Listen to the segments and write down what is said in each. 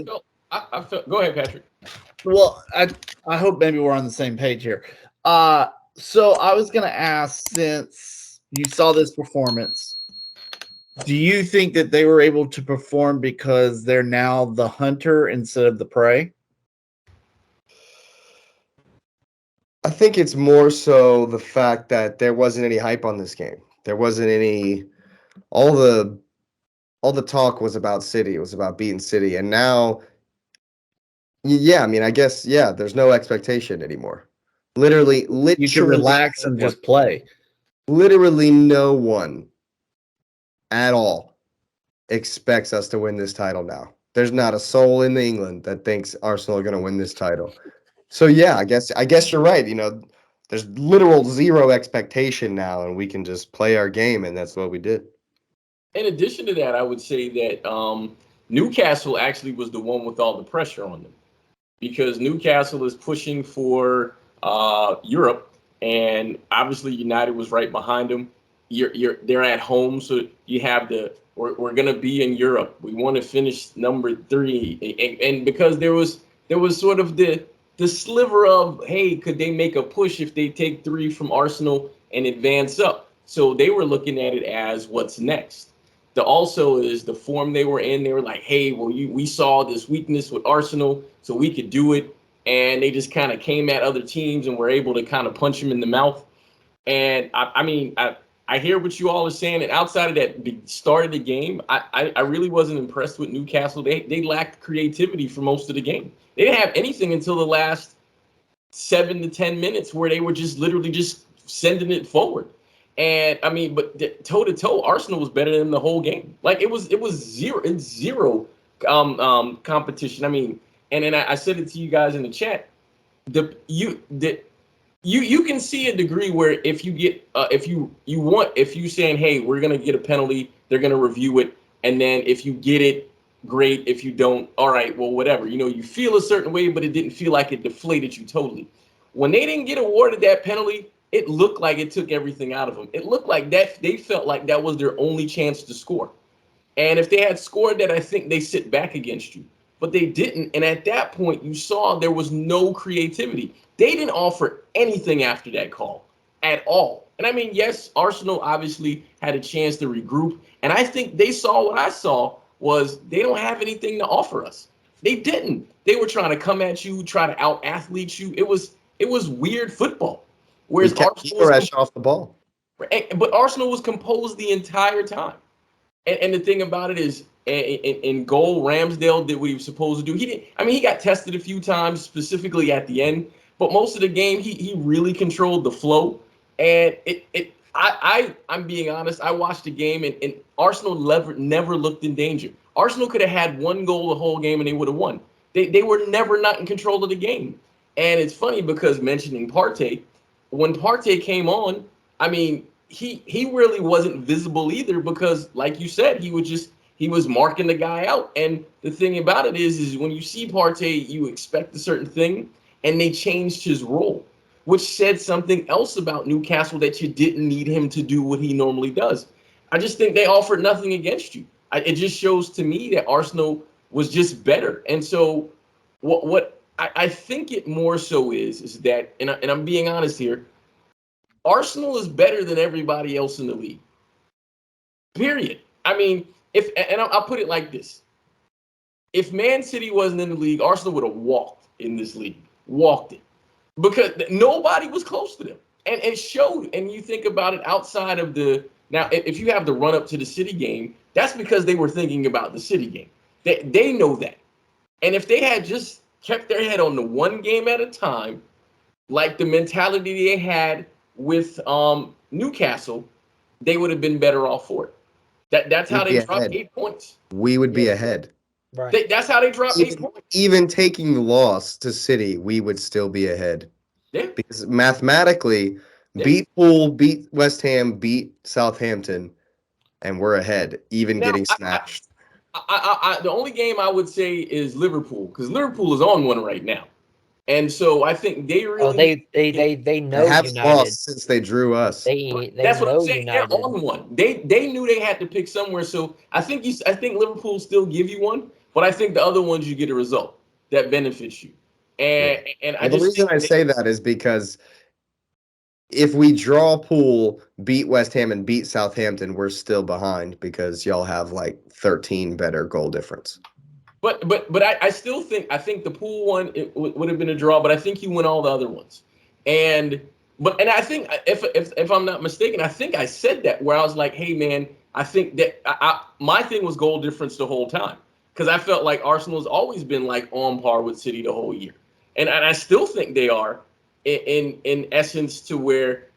So, I felt. Go ahead, Patrick. well, I hope maybe we're on the same page here. So I was gonna ask, since you saw this performance, do you think that they were able to perform because they're now the hunter instead of the prey? I think it's more so the fact that there wasn't any hype on this game. There wasn't any all the all the talk was about City. It was about beating City. And now, yeah, I mean, I guess, yeah, there's no expectation anymore. Literally, You can relax and just play. literally no one at all expects us to win this title now. There's not a soul in England that thinks Arsenal are going to win this title. So yeah, I guess you're right. There's literal zero expectation now, and we can just play our game, and that's what we did. In addition to that, I would say that Newcastle actually was the one with all the pressure on them, because Newcastle is pushing for Europe, and obviously United was right behind them. They're at home, so you have we're gonna be in Europe. We want to finish number 3, and because there was sort of the sliver of, hey, could they make a push if they take 3 from Arsenal and advance up? So they were looking at it as what's next. The also is the form they were in. They were like, hey, well, we saw this weakness with Arsenal, so we could do it. And they just kind of came at other teams and were able to kind of punch them in the mouth. And I mean, I hear what you all are saying. And outside of that start of the game, I really wasn't impressed with Newcastle. They lacked creativity for most of the game. They didn't have anything until the last 7 to 10 minutes, where they were just literally just sending it forward. And I mean, but toe to toe, Arsenal was better than the whole game. Like it was zero competition. I mean, and then I said it to you guys in the chat. You can see a degree where if you get if you saying, hey, we're gonna get a penalty, they're gonna review it, and then if you get it, great. If you don't, all right, well, whatever. You feel a certain way, but it didn't feel like it deflated you totally. When they didn't get awarded that penalty, it looked like it took everything out of them. It looked like that they felt like that was their only chance to score. And if they had scored that, I think they sit back against you. But they didn't. And at that point, you saw there was no creativity. They didn't offer anything after that call at all. And I mean, yes, Arsenal obviously had a chance to regroup. And I think they saw what I saw was they don't have anything to offer us. They didn't. They were trying to come at you, try to out-athlete you. It was weird football. Whereas Arsenal fresh off the ball. But Arsenal was composed the entire time. And the thing about it is, in goal, Ramsdale did what he was supposed to do. He didn't. I mean, he got tested a few times, specifically at the end. But most of the game, he really controlled the flow. And I'm being honest. I watched the game, and Arsenal never looked in danger. Arsenal could have had 1 goal the whole game, and they would have won. They were never not in control of the game. And it's funny because mentioning Partey, when Partey came on, I mean, he really wasn't visible either, because, like you said, he was marking the guy out. And the thing about it is when you see Partey, you expect a certain thing, and they changed his role, which said something else about Newcastle, that you didn't need him to do what he normally does. I just think they offered nothing against you. It just shows to me that Arsenal was just better. And so what I think it more so is that, and I'm being honest here, Arsenal is better than everybody else in the league. Period. I mean, I'll put it like this. If Man City wasn't in the league, Arsenal would have walked in this league. Walked it. Because nobody was close to them. And it showed. And you think about it outside of now, if you have the run up to the City game, that's because they were thinking about the City game. They know that. And if they had just kept their head on the one game at a time, like the mentality they had with Newcastle, they would have been better off for it. That's how they dropped 8 points. We would be ahead. Right. That's how they dropped 8 points. Even taking the loss to City, we would still be ahead. Yeah. Because mathematically, beat Hull, beat West Ham, beat Southampton, and we're ahead, even getting smashed. The only game I would say is Liverpool, because Liverpool is on one right now. And so I think they really they know they haven't United lost since they drew us. That's what I'm saying. United. They're on one. They knew they had to pick somewhere. So I think Liverpool still give you one, But I think the other ones you get a result that benefits you. And I Well, the just reason think I say that is because if we draw a pool, beat West Ham and beat Southampton, we're still behind because y'all have like 13 better goal difference. But I still think the pool one would have been a draw, but I think you win all the other ones. And I think if I'm not mistaken, I think I said that where I was like, hey man, I think that my thing was goal difference the whole time because I felt like Arsenal's always been like on par with City the whole year, and I still think they are in essence to where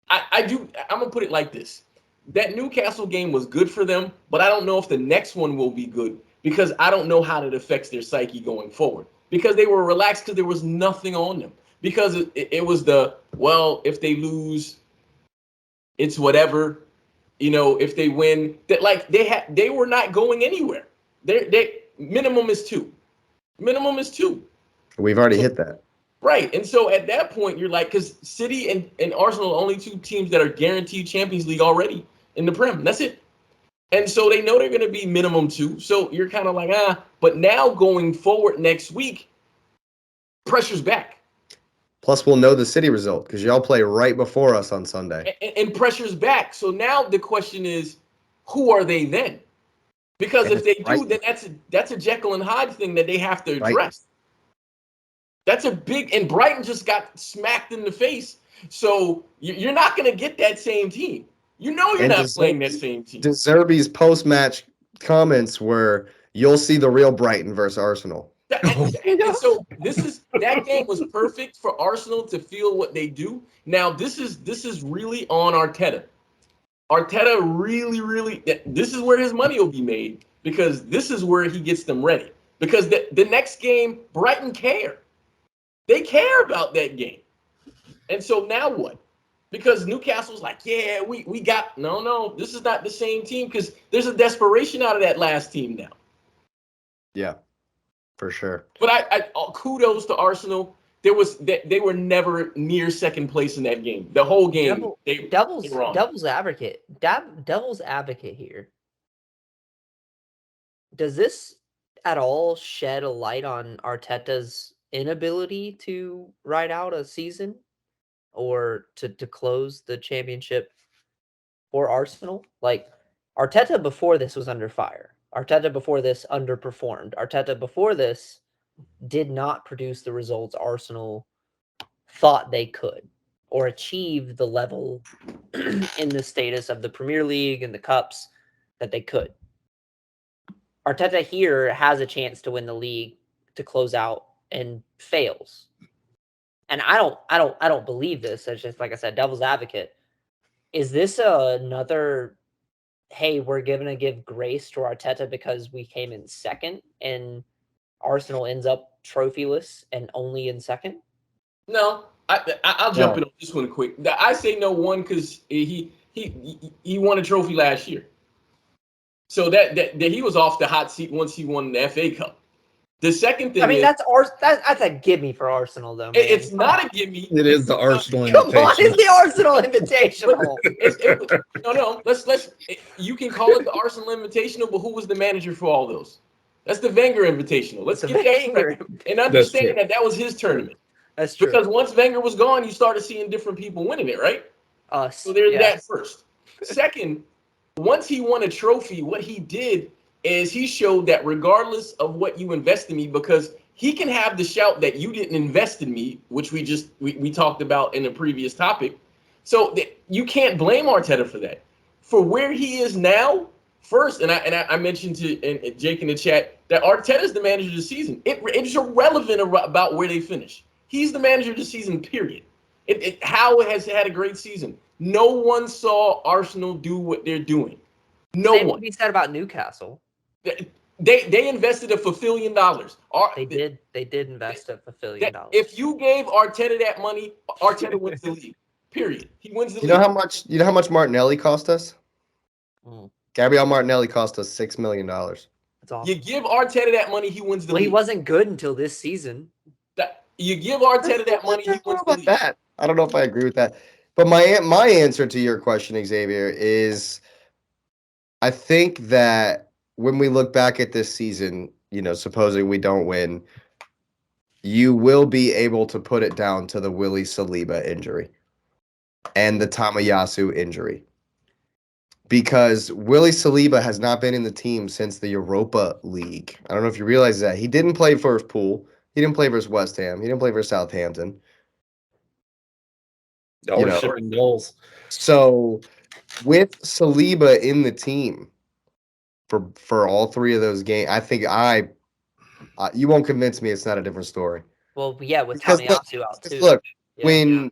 I do. I'm gonna put it like this: that Newcastle game was good for them, but I don't know if the next one will be good because I don't know how it affects their psyche going forward. Because they were relaxed because there was nothing on them. Because it was if they lose, it's whatever. If they win, that like they were not going anywhere. They minimum is two. Minimum is two. We've already hit that. Right. And so at that point, you're like, because City and Arsenal are only two teams that are guaranteed Champions League already in the Prem. That's it. And so they know they're going to be minimum two. So you're kind of like, But now going forward next week, pressure's back. Plus, we'll know the City result because y'all play right before us on Sunday. And pressure's back. So now the question is, who are they then? Because if they do, then that's a Jekyll and Hyde thing that they have to address. Right. That's a big, and Brighton just got smacked in the face. So you're not going to get that same team. You're not playing that same team. De Zerbi's post-match comments were, "You'll see the real Brighton versus Arsenal." And so that game was perfect for Arsenal to feel what they do. Now this is really on Arteta. Arteta really, this is where his money will be made because this is where he gets them ready. Because the next game, Brighton care. They care about that game. And so now what? Because Newcastle's like, yeah, we got no, this is not the same team because there's a desperation out of that last team now. Yeah, for sure. But I kudos to Arsenal. They were never near second place in that game. The whole game. Devil's advocate here. Does this at all shed a light on Arteta's inability to ride out a season or to close the championship for Arsenal? Like, Arteta before this was under fire. Arteta before this underperformed. Arteta before this did not produce the results Arsenal thought they could or achieve the level in the status of the Premier League and the cups that they could. Arteta here has a chance to win the league to close out and fails. And I don't believe this. It's just, like I said, devil's advocate. Is this another, hey, we're going to give grace to Arteta because we came in second and Arsenal ends up trophyless and only in second? No, I'll jump in on this one quick. I say no one because he won a trophy last year. So that he was off the hot seat once he won the FA Cup. The second thing, that's a gimme for Arsenal, though. Man. It's not a gimme. It is the Arsenal Come Invitational. on, it's the Arsenal Invitational. No. You can call it the Arsenal Invitational, but who was the manager for all those? That's the Wenger Invitational. Let's get that and understand that was his tournament. That's true. Because once Wenger was gone, you started seeing different people winning it, right? So there's that first. Second, once he won a trophy, what he did is he showed that regardless of what you invest in me, because he can have the shout that you didn't invest in me, which we talked about in a previous topic. So you can't blame Arteta for that. For where he is now, first, and I mentioned to Jake in the chat that Arteta is the manager of the season. It's irrelevant about where they finish. He's the manager of the season, period. Howe has had a great season. No one saw Arsenal do what they're doing. Same one. He said about Newcastle. They invested $1 billion. They did invest $1 billion. If you gave Arteta that money, Arteta wins the league. Period. He wins the league. You know how much Martinelli cost us? Gabriel Martinelli cost us $6 million. That's awesome. You give Arteta that money, he wins the league. He wasn't good until this season. You give Arteta that money, he wins the league. I don't know if I agree with that. But my answer to your question, Xavier, is I think that when we look back at this season, supposing we don't win, you will be able to put it down to the Willie Saliba injury and the Tamayasu injury. Because Willie Saliba has not been in the team since the Europa League. I don't know if you realize that. He didn't play for his Pool. He didn't play versus West Ham. He didn't play for Southampton. Y'all are shipping goals. So with Saliba in the team for all three of those games, I think you won't convince me it's not a different story. Well, yeah, with Because Tamiyasu out too. Look, Yeah. when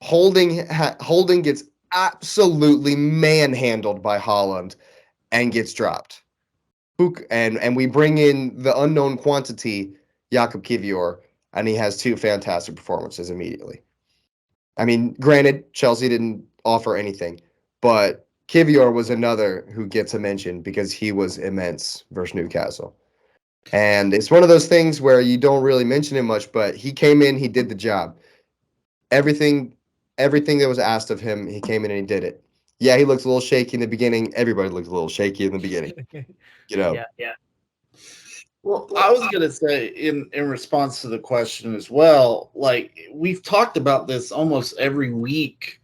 Holding gets absolutely manhandled by Haaland and gets dropped, and we bring in the unknown quantity, Jakub Kivior, and he has two fantastic performances immediately. I mean, granted, Chelsea didn't offer anything, but Kivior was another who gets a mention because he was immense versus Newcastle. And it's one of those things where you don't really mention him much, but he came in, he did the job. Everything that was asked of him, he came in and he did it. Yeah, he looked a little shaky in the beginning. Everybody looked a little shaky in the beginning. Yeah. Well, I was going to say in response to the question as well, like we've talked about this almost every week.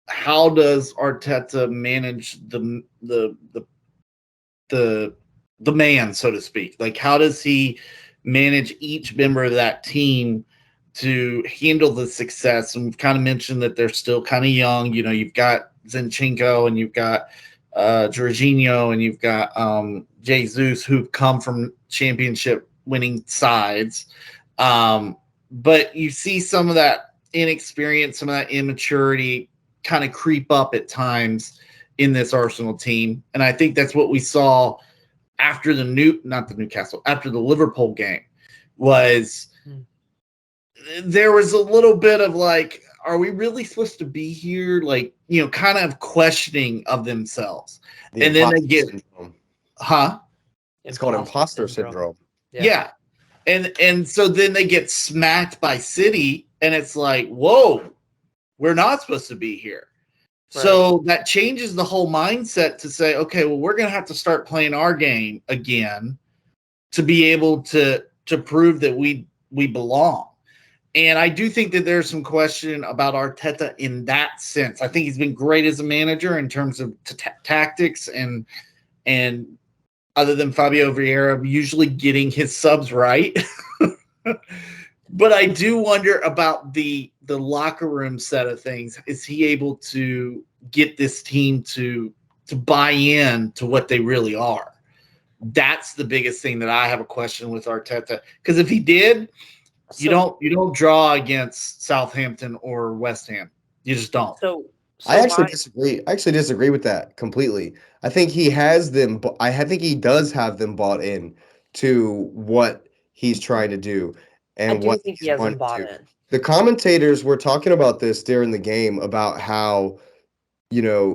How does Arteta manage the man, so to speak? Like, how does he manage each member of that team to handle the success? And we've kind of mentioned that they're still kind of young. You've got Zinchenko and you've got Jorginho and you've got Jesus, who've come from championship winning sides. But you see some of that inexperience, some of that immaturity kind of creep up at times in this Arsenal team. And I think that's what we saw after after the Liverpool game was there was a little bit of like, are we really supposed to be here? Like, kind of questioning of themselves. And then they get, syndrome. It's called imposter syndrome. Yeah. And so then they get smacked by City and it's like, whoa, we're not supposed to be here. Right. So that changes the whole mindset to say, okay, well, we're going to have to start playing our game again to be able to prove that we belong. And I do think that there's some question about Arteta in that sense. I think he's been great as a manager in terms of tactics and other than Fabio Vieira usually getting his subs right. But I do wonder about the locker room set of things. Is he able to get this team to buy in to what they really are? That's the biggest thing that I have a question with Arteta. Because if he did, you don't draw against Southampton or West Ham. You just don't. So I actually disagree. I actually disagree with that completely. I think he has them. I think he does have them bought in to what he's trying to do and what he has them bought in. The commentators were talking about this during the game about how,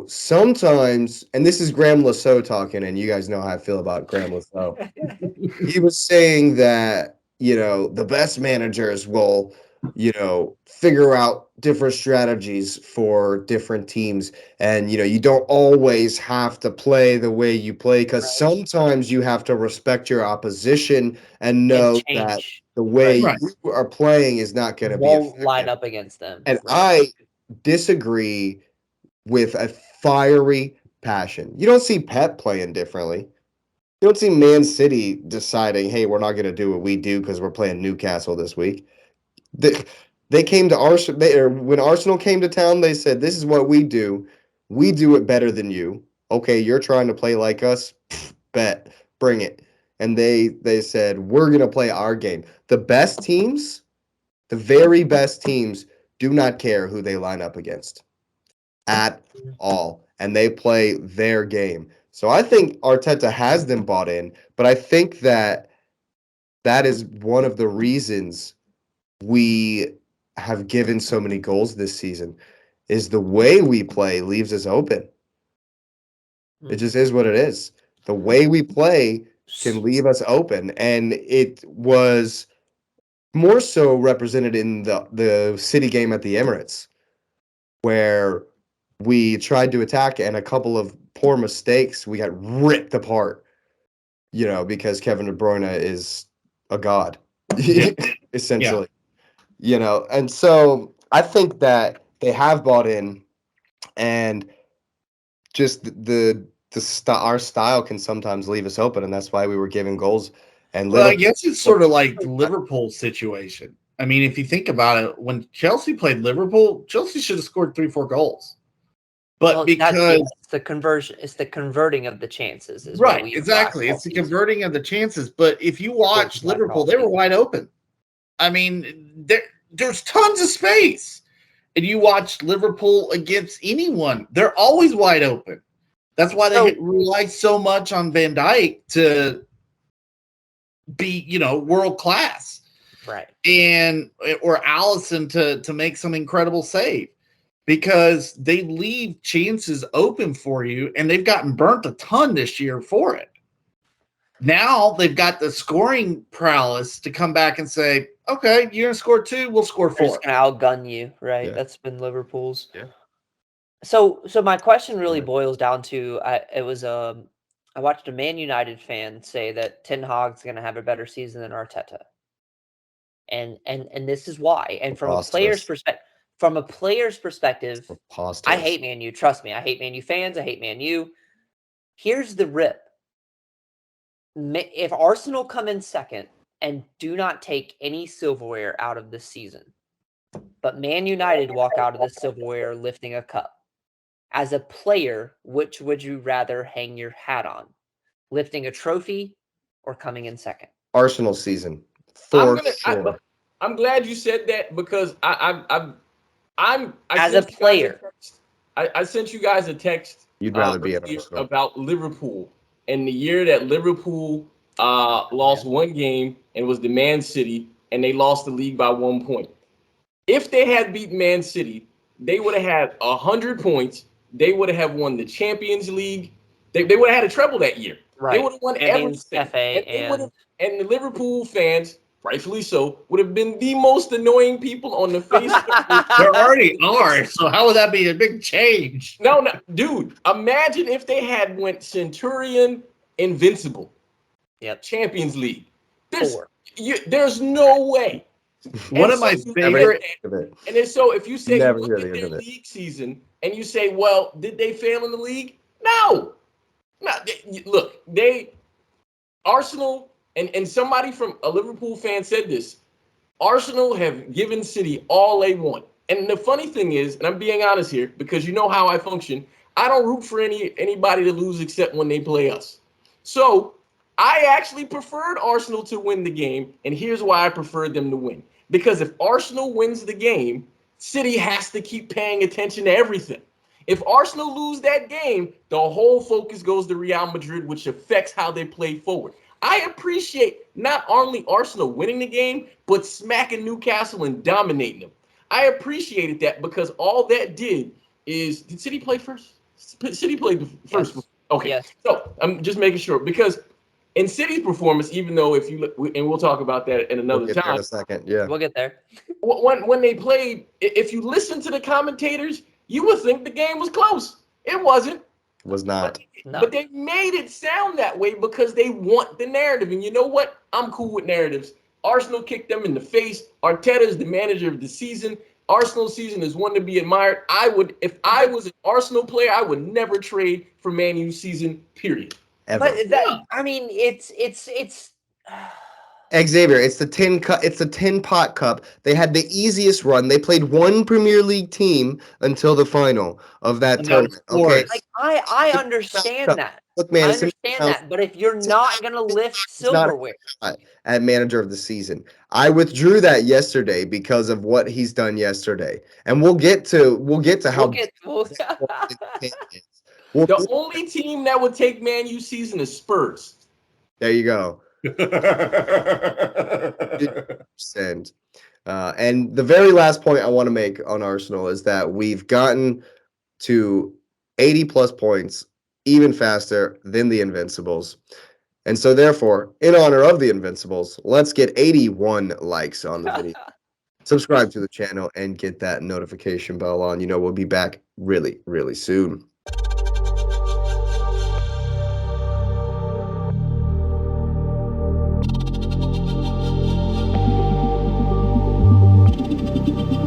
sometimes, and this is Graham Lasso talking, and you guys know how I feel about Graham Lasso. He was saying that, the best managers will, figure out different strategies for different teams. And, you don't always have to play the way you play because sometimes you have to respect your opposition and know that the way you are playing is not going to be won't line up against them. And I disagree with a fiery passion. You don't see Pep playing differently. You don't see Man City deciding, hey, we're not going to do what we do because we're playing Newcastle this week. They came to Arsenal. When Arsenal came to town, they said, this is what we do. We do it better than you. Okay, you're trying to play like us? Bet. Bring it. And they said, we're going to play our game. The best teams, the very best teams, do not care who they line up against at all. And they play their game. So I think Arteta has them bought in, but I think that is one of the reasons we have given so many goals this season is the way we play leaves us open. It just is what it is. The way we play can leave us open. And it was more so represented in the City game at the Emirates, where we tried to attack and a couple of poor mistakes, we got ripped apart. because Kevin De Bruyne is a god, Yeah. essentially. And so I think that they have bought in, and just our style can sometimes leave us open, and that's why we were giving goals. And Well, I Liverpool, guess it's sort of like the Liverpool situation. I mean, if you think about it, when Chelsea played Liverpool, Chelsea should have scored 3-4 goals. But Well, because it's the conversion, it's the converting of the chances is what right, we exactly, it's the converting of the chances. But if you watch Back Liverpool, off they were season. wide open. I mean, there's tons of space. And you watch Liverpool against anyone, they're always wide open. That's why they rely so much on Van Dijk to be, world class. Right. And or Allison to make some incredible save, because they leave chances open for you, and they've gotten burnt a ton this year for it. Now they've got the scoring prowess to come back and say, okay, you're gonna score 2, we'll score They're 4. just gonna outgun you, right? Yeah. That's been Liverpool's. Yeah. So my question really Right. boils down to I watched a Man United fan say that Ten Hag's gonna have a better season than Arteta. And this is why. And from a player's perspective, I Preposterous. hate Man U. Trust me, I hate Man U fans. I hate Man U. Here's the rip: if Arsenal come in second and do not take any silverware out of this season, but Man United walk out of the silverware lifting a cup, as a player, which would you rather hang your hat on? Lifting a trophy or coming in second? Arsenal season I'm for gonna. sure. I'm glad you said that because I As a sent you guys player. text. I sent you guys a text You'd rather be at earlier Arsenal. about Liverpool and the year that Liverpool lost one game and was the Man City, and they lost the league by 1 point. If they had beaten Man City, they would have had 100 points. They would have won the Champions League. They would have had a treble that year. Right. They would have won Champions, everything. FA, And the Liverpool fans, rightfully so, would have been the most annoying people on the face of the earth. There already are, so how would that be a big change? No, dude, imagine if they had went Centurion Invincible. Yep. Champions League. Four. There's no way. One of my favorite. And then so if you say Never you hear look the at end their of it. league season and you say, well, did they fail in the league? No. Look, Arsenal, and somebody from a Liverpool fan said this, Arsenal have given City all they want. And the funny thing is, and I'm being honest here, because you know how I function, I don't root for anybody to lose except when they play us. So I actually preferred Arsenal to win the game, and here's why I preferred them to win. Because if Arsenal wins the game, City has to keep paying attention to everything. If Arsenal lose that game, the whole focus goes to Real Madrid, which affects how they play forward. I appreciate not only Arsenal winning the game, but smacking Newcastle and dominating them. I appreciated that because all that did City play first? City played first. Yes. Okay. Yes. So I'm just making sure because in City's performance, even though if you look, and we'll talk about that in another We'll get there time. in a second. Yeah. We'll get there. When they played, if you listen to the commentators, you would think the game was close. It wasn't. Was not. But they made it sound that way because they want the narrative. And you know what? I'm cool with narratives. Arsenal kicked them in the face. Arteta is the manager of the season. Arsenal's season is one to be admired. If I was an Arsenal player, I would never trade for Man U's season, period. Ever. But I mean, it's Xavier, it's the tin pot cup. They had the easiest run. They played one Premier League team until the final of that tournament. Okay. Like I understand that. Look, man, I understand that. But if you're not gonna lift silverware at manager of the season, I withdrew that yesterday because of what he's done yesterday, and we'll get to how the only team that would take Man U season is Spurs. There you go. And the very last point I want to make on Arsenal is that we've gotten to 80 plus points even faster than the Invincibles. And so therefore, in honor of the Invincibles, let's get 81 likes on the video. Subscribe to the channel and get that notification bell on. We'll be back really, really soon.